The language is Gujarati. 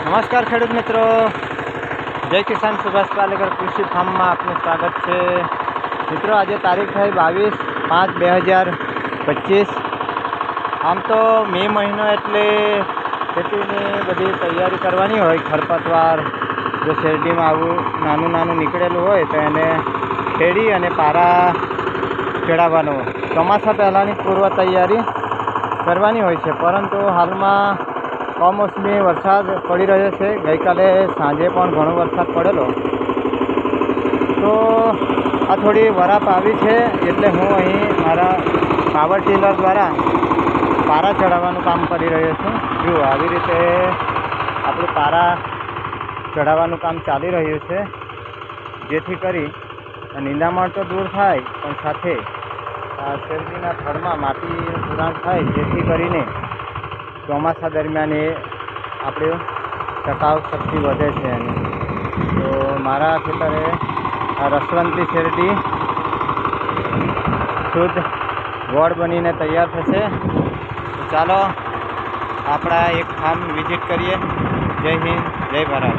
નમસ્કાર ખેડૂત મિત્રો, જય કિસાન સુભાષ પાલેકર કૃષિ ફાર્મમાં આપનું સ્વાગત છે। મિત્રો આજે તારીખ થઈ 22/5/2025। આમ તો મે મહિનો એટલે ખેતીની બધી તૈયારી કરવાની હોય। ખરપતવાર જો શેરડીમાં આવું નાનું નાનું નીકળેલું હોય તો એને ખેડી અને પારા ચડાવવાનો ચોમાસા પહેલાંની પૂર્વ તૈયારી કરવાની હોય છે। પરંતુ હાલમાં કમોસમી વરસાદ પડી રહ્યો છે। ગઈકાલે સાંજે પણ ઘણો વરસાદ પડેલો, તો આ થોડી વરાપ આવી છે એટલે હું અહીં મારા પાવર ટીલર દ્વારા પારા ચડાવવાનું કામ કરી રહ્યો છું। જો આવી રીતે આપણું પારા ચડાવવાનું કામ ચાલી રહ્યું છે, જેથી કરી નિંદામણ તો દૂર થાય પણ સાથે શેરડીના થડમાં માટીનું પુરાણ થાય, જેથી કરીને ચોમાસા દરમિયાન એ આપણે ટકાઉ શક્તિ વધે છે એની। તો મારા ખેતરે આ રસવંતી શેરડી શુદ્ધ ગોળ બનીને તૈયાર થશે। તો ચાલો આપણા એક ફાર્મ વિઝિટ કરીએ। જય હિન્દ, જય ભારત।